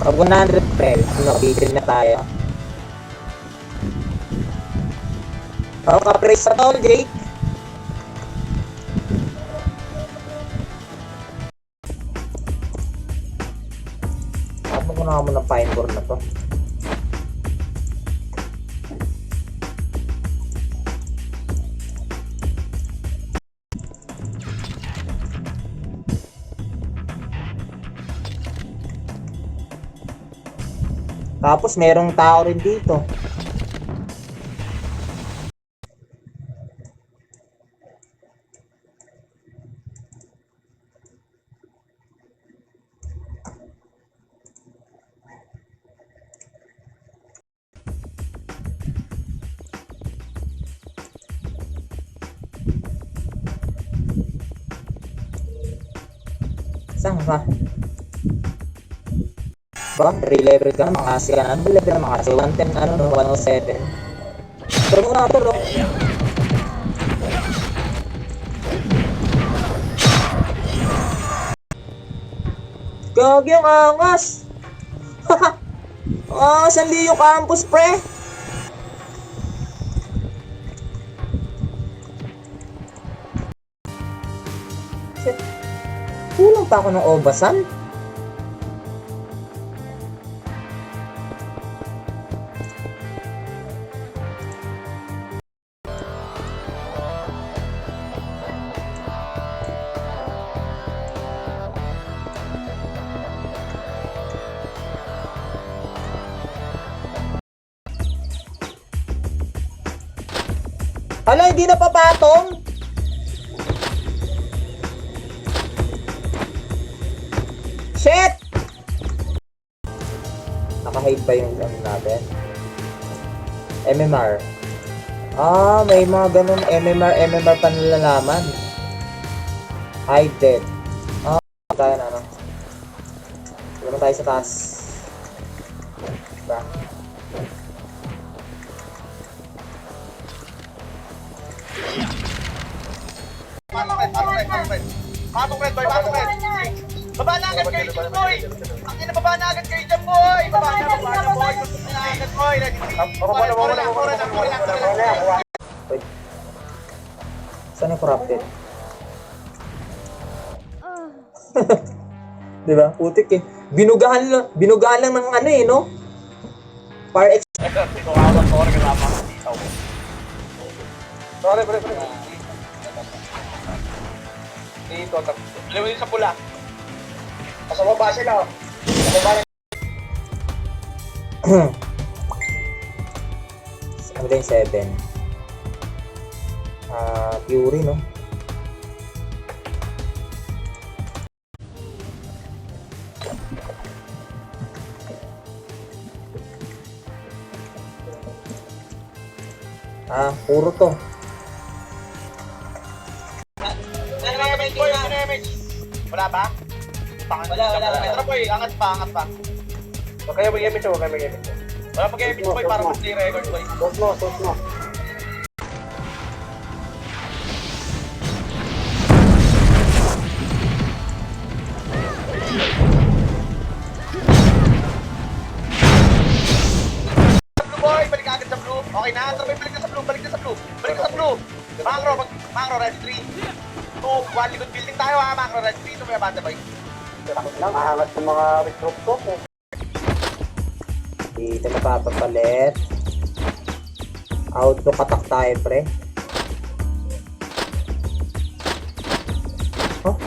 Pag 100 pre, ano, bigil na tayo. O, ka-praise sa tol, Jake. Tapos ko na ng pine core na to. Tapos merong tao rin dito. Saan ka? Baka 3 level ka, mga kasi ka na. Ano level na mga kasi? 110, ano no? 107. Pero muna ito, no? Gagi ang angas! Ah, San Leo Campus, pre! Shit. Kulang pa ako ng obasan? Hala, hindi na papatong? Shit! Naka-hide ba yung ano natin? MMR. Ah, may mga ganun MMR pa nalalaman. Hide dead. Ah, tayo na ano. Wala tayo sa taas. Diba? Patong red boy. Baba na agad kayo dyan, boy! Ang ina, baba na agad kayo dyan, boy! Baba na boy! Baba na agad, boy! Wait. Saan yung corrupted? Diba? Putik eh. Binugahan lang ng ano eh, no? Par X. Sorry, pre. Dito, alam mo din sa pula. Sa baba sila, sa baba na. Ano ba yung 7? Fury, no? Puro to. Wala ba? Wala. Boy, angat pa. Huwag kayo mag-image, Wala mag-image, boy, para mag-play record, boy. Sos mo. Boy, balik agad sa blue. Okay na, balik na sa blue. Macro, red 3. 2, 1, likod building tayo ha, macro, red 3. Ito may banda, boy. Takot lang, mahangat yung mga recruit ko. Dito napapapalit. Outlook attack tayo, pre. Oh?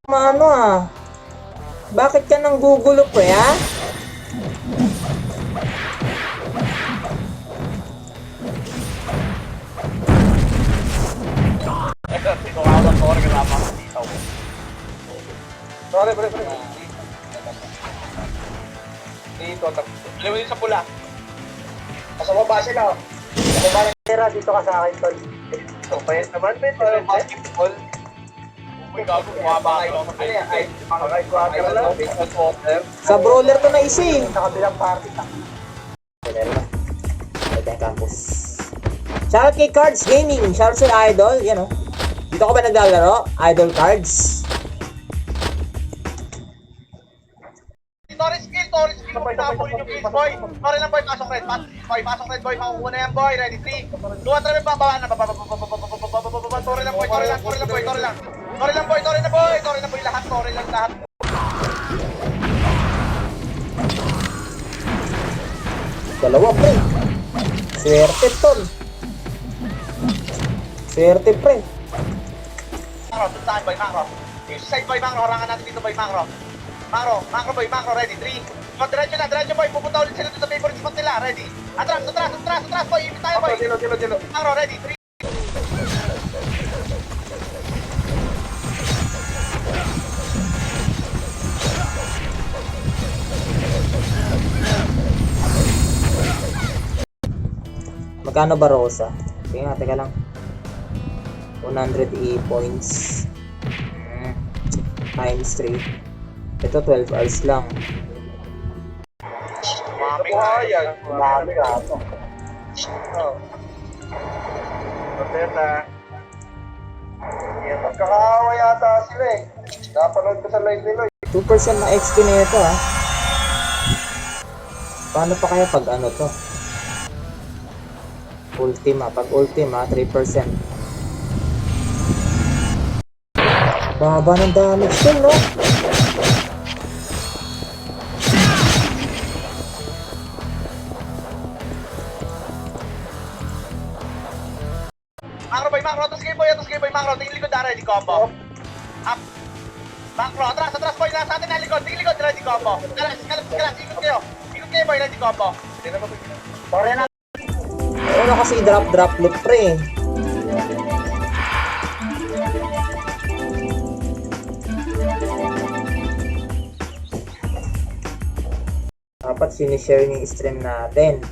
Mano bakit ka nang gugulo, pre, ha? Sorry, pre. Dito, alam mo din sa pula. Sa baba sila, sa baba na. Tira, dito ka sa akin, tol. Payas naman, men. Basketball. Uy, gago, bumaba kayo. Ay, Sa brawler ko na isa eh. Sa kabilang party. Yes. Shoutout kay Cards Gaming. Shoutout sa Idol. Yan o. Dito ko ba naglalaro? Idol Cards. Torres skill, kung pinapulin yung kill, boy. Torre lang, boy, pasok red. Pasok red, boy. Makukuha na yan, boy. Ready, 3. 2, 3, bababa na. Torre lang, boy. Torre lang, boy. Torre lang, boy. Torre na, boy. Torre na, boy. Lahat, torre lang, lahat. Dalawa, pre. Swerte, tol. Swerte, pre. Macro, dun saan, boy, macro. Yung side, boy, macro. Harangan natin dito, boy, macro. Macro, boy, macro, ready, 3. Diretso, boy, pupunta ulit sila dito sa favorite spot nila, ready. Atras, boy, ipit tayo, boy. Dilo. Macro, ready, 3. Magkano ba, Rosa? Teka lang. 100 points. Times 3. Ito 12 hours lang. Mami nga yan. Marami ka ito. Mateta. Magkakawa yata sila eh. Napanood ko sa live nila. 2% na XP na ito, ha. Paano pa kaya pag ano to? Ultima. Pag ultima, 3%. Baba ng damage din, no? Macro, atras kayo, boy, macro. Tingin likod, ready, combo. Up. Macro, atras, boy. Nasa atin na likod. Tingin likod, ready, combo. Kalas, ikot kayo, boy, ready, combo. Sorry na. Ano kasi drop loop, pre. Dapat sinishare yung stream natin.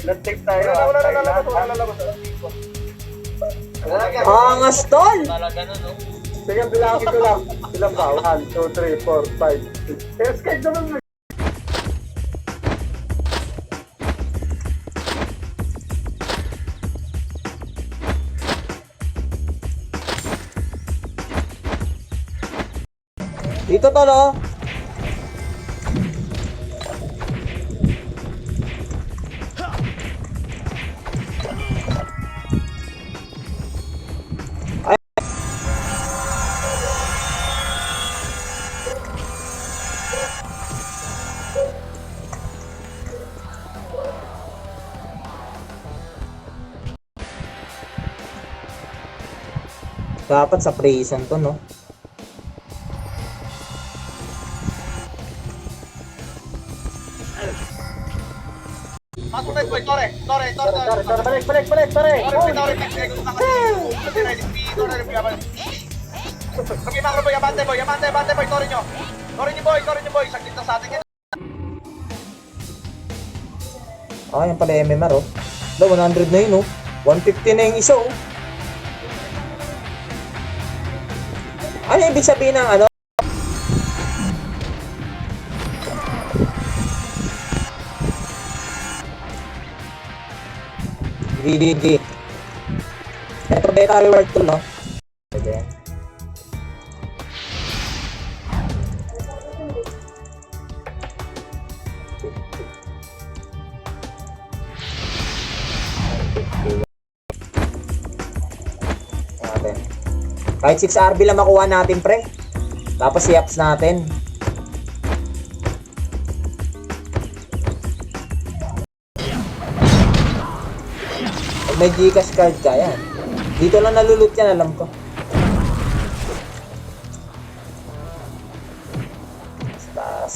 Nag-take tayo. Angas, tol! Sige, bilangin ko lang. Ilan ba? 1, 2, 3, 4, 5, 6. Kaya skate naman mo. Dito, tol, oh. Dapat sa prison to, no? Pasok red, boy, Torre. Balik. Okay, macro, boy, abante, boy, Torre nyo, boy. Saglit na sa atin yan. Ah, yan pala MMR, oh. 100 na yun, oh. 150 na yung isa, oh. Ano ibig sabihin ng ano? GGG. Ito beta reward to, no? Okay. Natin. Kahit 6 RB lang makuha natin, pre. Tapos i-ups natin. Pag may Gcash card ka, yan. Dito lang nalulot yan, alam ko. Tapos.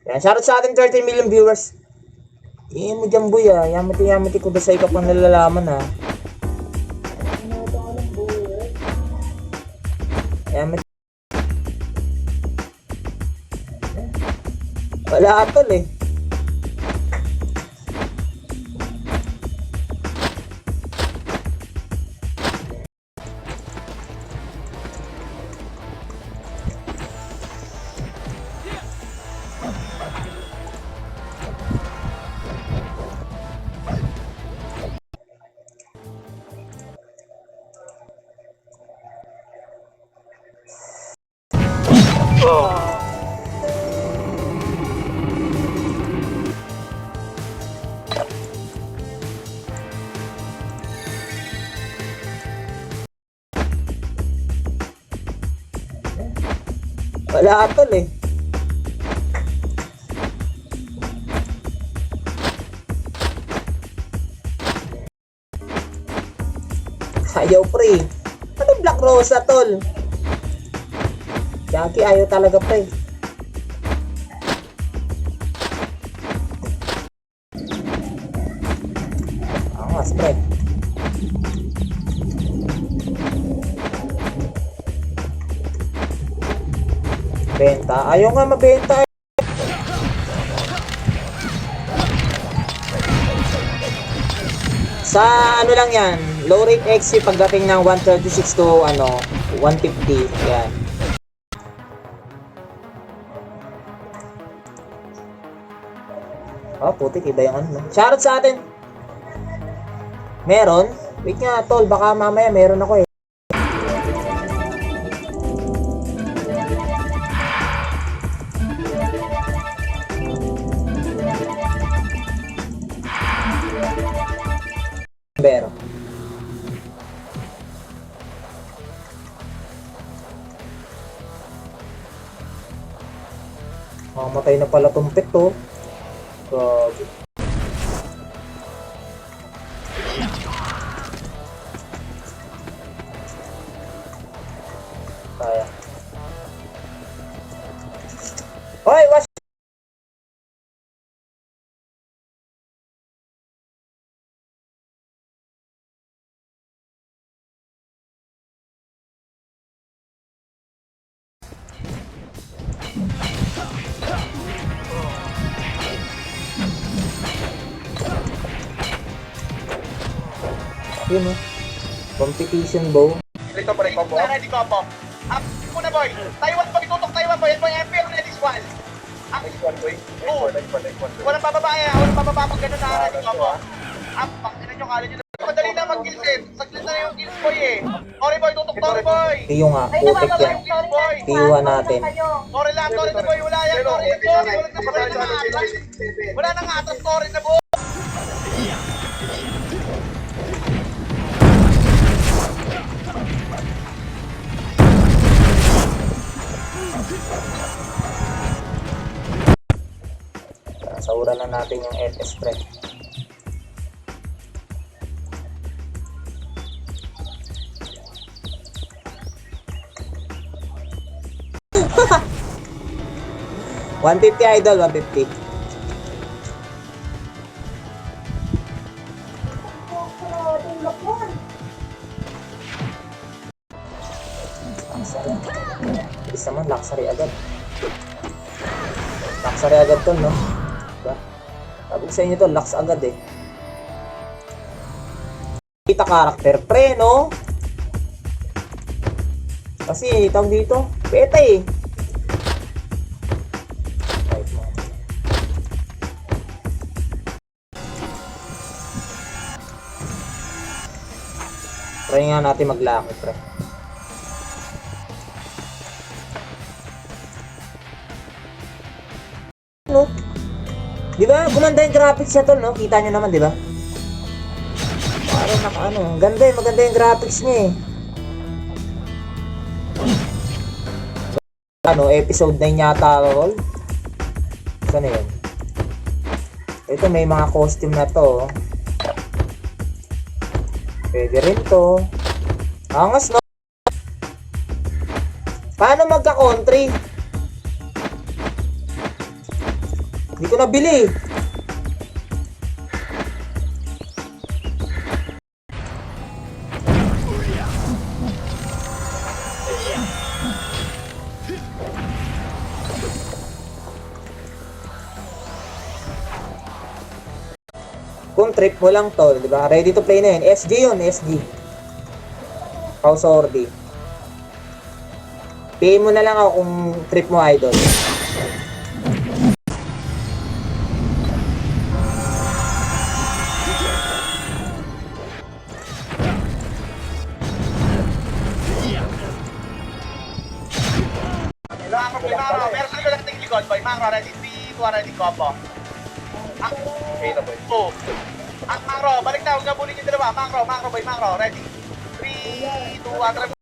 Yan, shoutout sa ating 30 million viewers. Iyan mo dyan, boy, ah. Yamati ko ba sa ikaw pang nalalaman, ah. Yamati. Wala tol eh. Wala tol eh. Ayaw pre. Ano Black Rosa tol? Jackie ayaw talaga pre. Angas pre. Benta. Ayaw nga mabenta eh. Sa ano lang yan, low rate XP pagdating ng 136 to 150. Yan. Oh, putik, iba yung ano. Shoutout sa atin. Meron? Wait nga, tol, baka mamaya meron ako eh. Pero mamatay na pala tong pet to. Grabe. Kaya. Hoy, watch. Yun oh. Competition bow. Dito pa rin combo. Ready combo. Up muna boy. Taiwan boy, tutok Taiwan boy. Yan boy, MP ready squad. Up. Squad boy. Oo. Walang bababa yan. Walang bababa pag gano'n na ready combo. Up. Pangkinan nyo, kala nyo na. Madali na mag-kill set. Saglit na yung kills boy eh. Sorry boy, tutok Tori boy. Tiyo nga, putik yan. Tiyuhan natin. Sorry lang, Tori na boy. Wala yan, Tori na Tori. Wala na nga atras Tori na boy. Saura na natin yung FS pre. $150 idol, $150. Bilis naman, luxury agad. Luxury agad to, no? Diba? Sabi ko sa inyo to, lux agad eh. Kita karakter pre, no? Kasi, tawag dito, beta eh. Try nga natin maglaki pre. No? Di ba? Gumanda yung graphics niya tol, no? Kita nyo naman, di ba? Parang ganda eh, maganda yung graphics niya eh. Episode 9 yata roll. Saan na yun? Ito may mga costume na to. Pwede rin to. Angas no? Paano magka-country? Hindi ko nabili. kung trip mo lang tol, di ba? Ready to play na yun. SG yun, SG. House Ordi. PM mo na lang ako kung trip mo, idol. Macro, boy, macro. Meron sila lang tingin likod, boy. Macro, ready. 3, 2, ready, combo. Okay na, boy. Oh. Macro, balik na. Huwag na bulin yung dalawa. Macro, macro, boy, macro. Ready. 3, 2, 1, ready.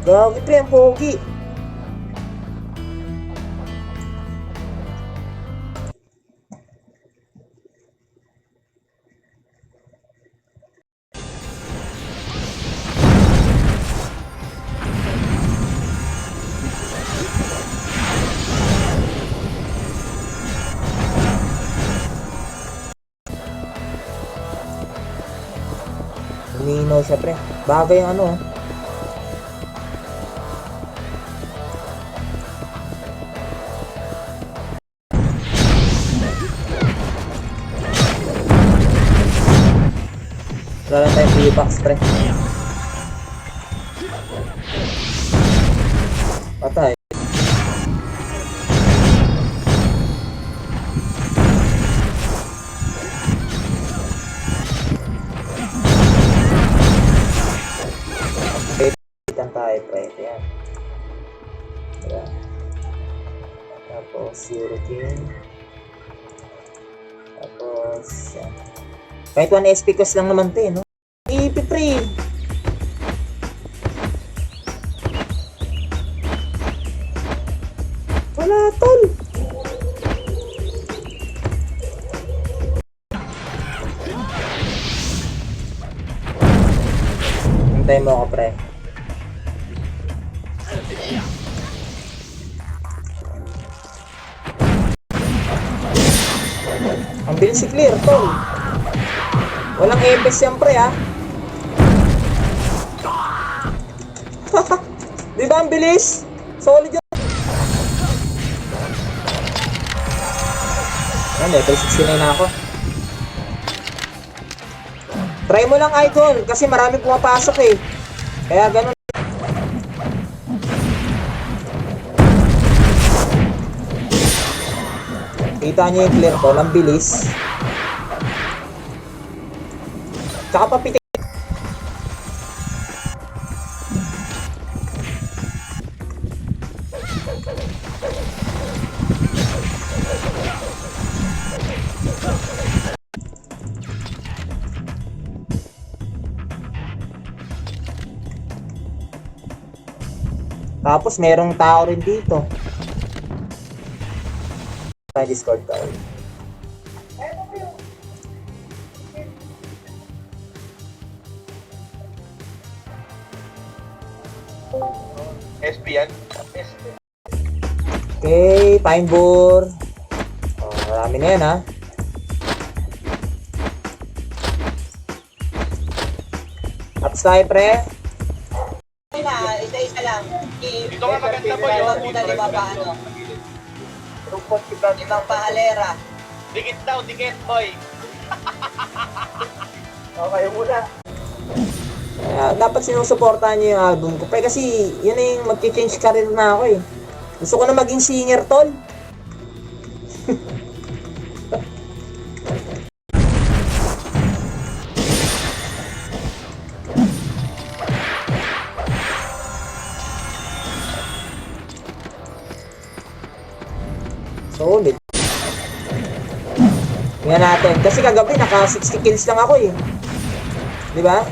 Gagi pre, ang pogi. Nino siya pre. Bagay yung ano. Wala lang tayong V-Box pre. Patay. Itan tayo pre. Yan. Yan. Tapos Hurricane. Tapos yan. Kahit 1 SP cost lang naman to eh, no? EP pre. Wala tol. Hintay mo ako pre. Ang bilis si Clear tol. Walang epes yan pre ha. Di ba ang bilis? Solid yun. Yan, level 69 na ako. Try mo lang idol, kasi marami pumapasok eh. Kaya ganun. Kita nyo yung clear ko, ang bilis. Tsaka papitik. Tapos merong tao rin dito. May Discord tayo. SP yan. SP. Okay, Pine Boar. Oh, marami na yan ha. Tapos tayo pre. Isa-isa lang. Dito nga maganda boy. Limang muna, limang pa ano. Limang pa halera. Dikit daw, dikit boy. Okay, muna. Dapat sinusuportahan niyo yung album ko. Pre, kasi yun na yung mag-change career na ako eh. Gusto ko na maging singer tol. Solid. Tingnan natin. Kasi kagabi naka 60 kills lang ako eh. Di ba?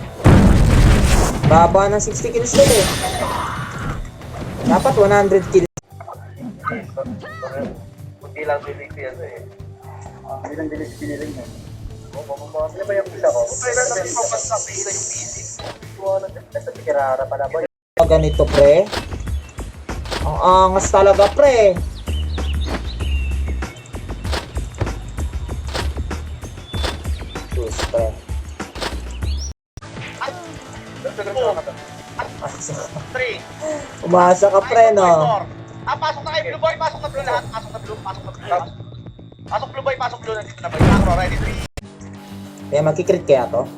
Baba ng 60 kills doon eh. Dapat 100 kills. Hindi lang delete yan eh. Hindi lang dilis piniling mo. Ano ba yung isa ko? Kaya lang natin focus sa pila yung PC. Nasa tikirara pala boy. Ganito pre. Ang angas talaga pre. Sus pre. 3. Umasa ka, pre, no? Pasok na kayo, blue boy, pasok na blue lahat. Pasok na blue. Pasok blue boy, pasok blue. Nandito na boy. Macro, ready, 3. Kaya magkikrit kaya to?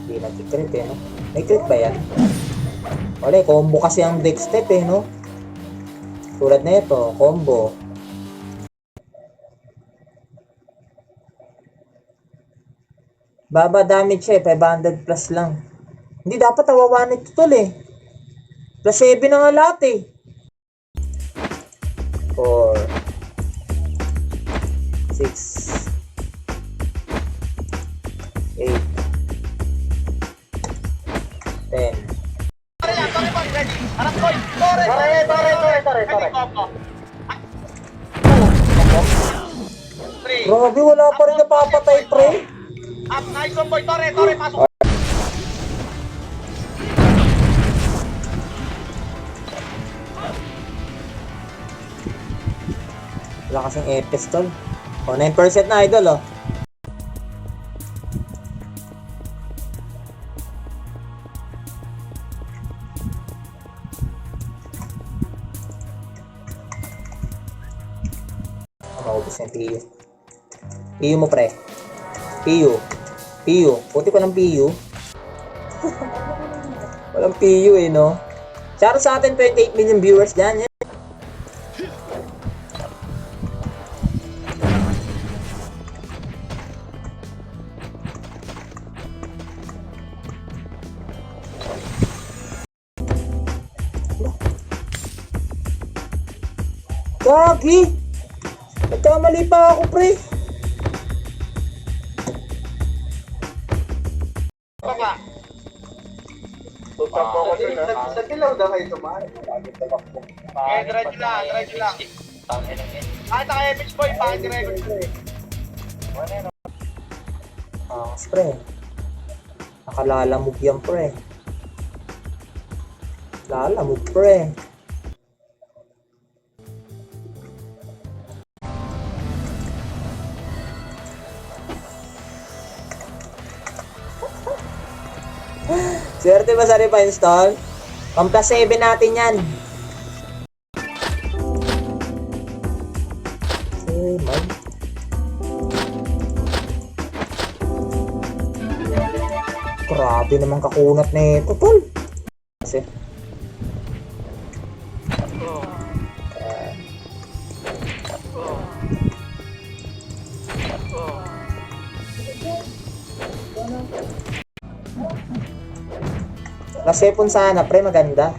Hindi magkikrit eh, no? May crit ba yan? Wala, combo kasi ang deck step eh, no? Tulad na ito, combo. Baba damage siya eh, 500 plus lang. Hindi dapat awawan ito tol eh. Plus 7 na nga lahat eh. 4 6 8 10. Tore yan, tore boy, ready. Harap boy, tore. Ready, combo. 2. 3. Grabe, wala pa rin napapatay pre. Up, nice one boy, tore, pasok. Wala kasing epes tol. O, 9% na idol oh. Maubos na yung PU. PU mo pre. PU. Puti ko ng PU. Walang PU eh no. Shout out sa atin 28 million viewers dyan. Gagi! Nagkamali pa ako, pre. Baba. Sa kilaw na kayo tumahan. Okay, diretso lang. Kahit naka-image boy, bakit diretso? Pre. Nakalalamog yan, pre. Lalamog, pre. Swerte ba sa repa install? Pang plus 7 natin yan. Grabe naman kakunat na ito, tol. Kasi Nasepon sana, pre, maganda.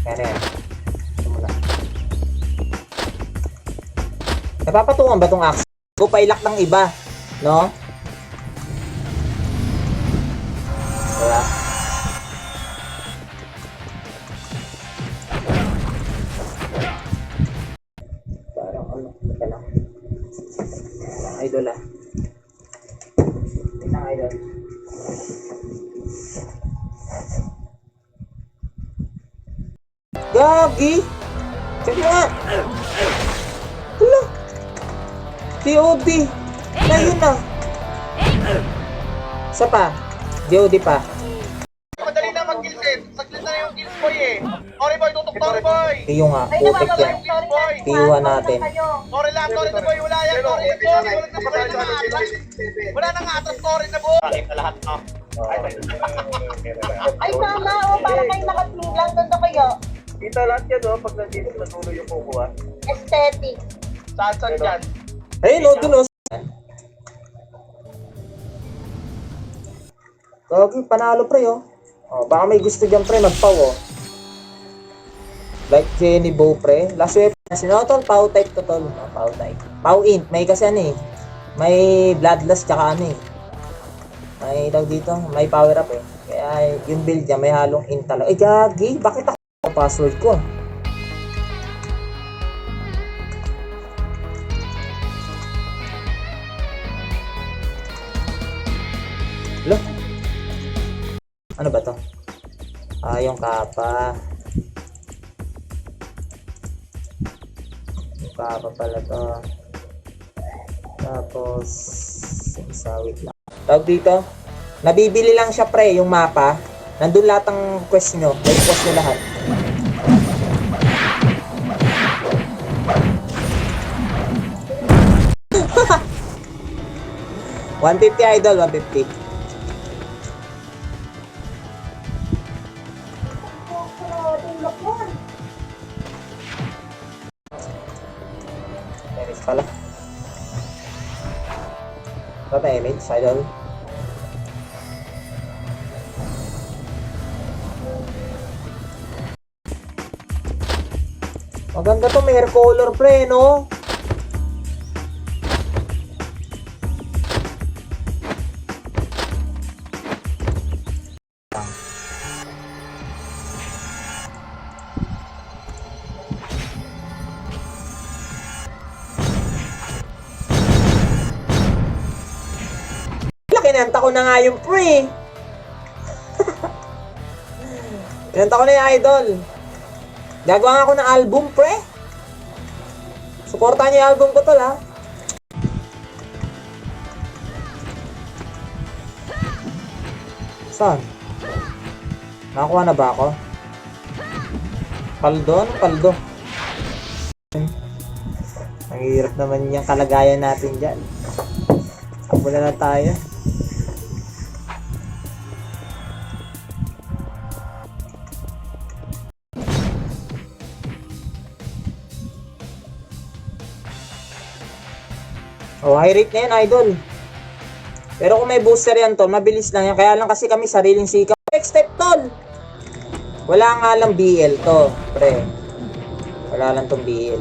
Yan. Napapatungan ba tong axe? Go pailak ng iba, no? Kaya parang ano, teka lang. Idol ah. Tingnan idol. Gagi! Check mo nga! Hala! DOD! Ngayon na! Isa pa. DOD pa. Madali na mag-kill set. Saglit na yung kills boy eh. Sorry boy, tutok sorry boy. Tiyo nga. Putik yan. Tiyuhan natin. Sorry lang, sorry na boy. Wala yan, sorry na boy. Wala na nga atras, sorry na boy. Bakit na lahat no? Ay, tama. O, para kayo nakating lang. Doon na kayo. Kita lahat yan, no? Pag nandito natuloy yung kukuha. Aesthetic. Saan dyan? Ayun o, dun o. Gagi, panalo pre oh. Oh, baka may gusto dyan pre, magpaw oh. Like Jenny Bow pre. Last weapon. Sino tol? Pow type to tol. Oh, pow type. Pow int. May kasi ano eh. May bloodlust tsaka ano eh. May daw dito. May power up eh. Kaya yung build niya may halong int talaga. Eh gagi, bakit ako password ko? Lo? Ano ba to? Ah, yung kapa. Yung kapa pala to. Tapos, isawit lang. Tawag dito, nabibili lang siya pre, yung mapa. Nandun lahat ng quest nyo. May quest nyo lahat. $150 idol, $150. Damage pala. Ito damage, idol. Maganda to, may hair color pre, no? Kinanta ko na nga yung pre. Kinanta ko na yung idol. Gagawa nga ako ng album pre. Suportahan niyo yung album ko tol ha. Saan? Nakakuha na ba ako? Paldo? Ano paldo? Ang hirap naman yung kalagayan natin dyan. Mula na tayo. Oh, high rate na yan, idol. Pero kung may booster yan, tol, mabilis lang yan. Kaya lang kasi kami sariling sikap. Next step, tol. Wala nga lang BL to, pre. Wala lang tong BL.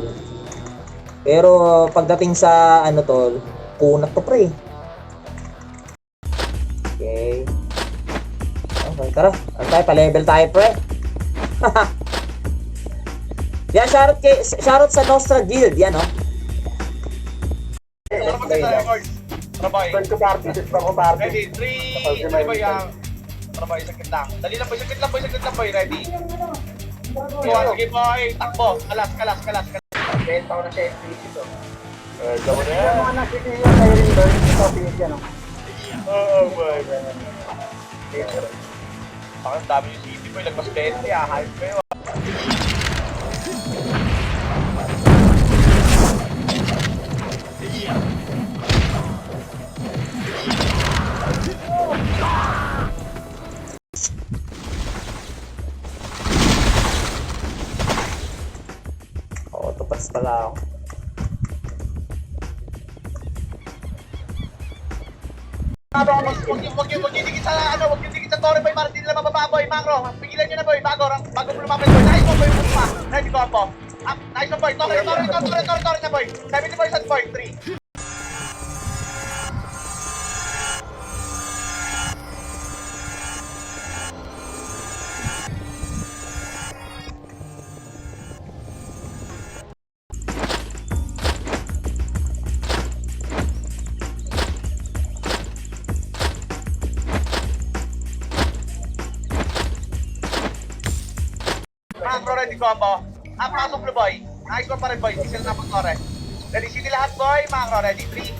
Pero pagdating sa ano, tol, kunat to, pre. Okay. Okay, tara. Ano tayo? Pa-level tayo, pre. Yan, shoutout sa Nostra Guild. Yan, oh. Ano maganda boys? Trabay. Saan ko party? Saan ko party? Ready? 3, ano ba yung... Trabay, saglit lang. Dali lang boy, saglit lang boy. Ready? Sige boy, takbo. Kalas. Benta ko na siya explicit oh. Gawin na Yung mga nakikita yung hiring doon, ito, finish yan, oh. Oo, boy. Bakit dami yung city boy, lagpas 20 hype kayo. Oo, tupas pala ako. Huwag yung dikit sa ano, huwag yung dikit sa Torre boy para hindi nila mababa boy, Macro. Pigilan nyo na boy, bago lumapit boy. Nice one boy, pupa. Ready ko po. Nice one boy, Torre na boy. 70% boy, 3. Macro ready combo. Pasok na boy. Nice one pa rin boy. Diesel na pag Torre. Ready city lahat boy. Macro ready. 3,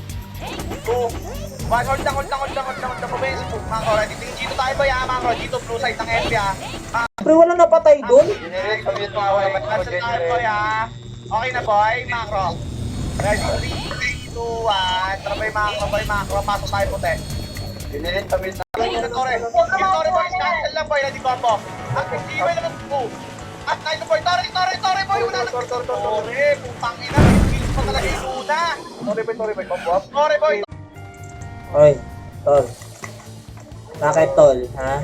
2, 1. Hold lang. Pumain sa Macro ready. G2 tayo boy ha. Macro. G2 blue side ng FB ha. Pre, wala napatay dun. Cancel tayo boy ha. Okay na boy. Macro. Ready. 3, 2, 1. Tara boy Macro. Pasok tayo puti. Dinilit kami na. Torre boy. Cancel lang boy. Ready combo. At hindi boy naman po. At nice boy, Torre boy, wala na. Torre, putang ina, skills pa talaga yung una. Torre boy, pop. Torre boy. Oy, tol. Bakit tol, ha?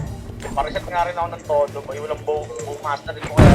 Pariset nga rin ako ng todo, boy, walang bow master din ko kaya.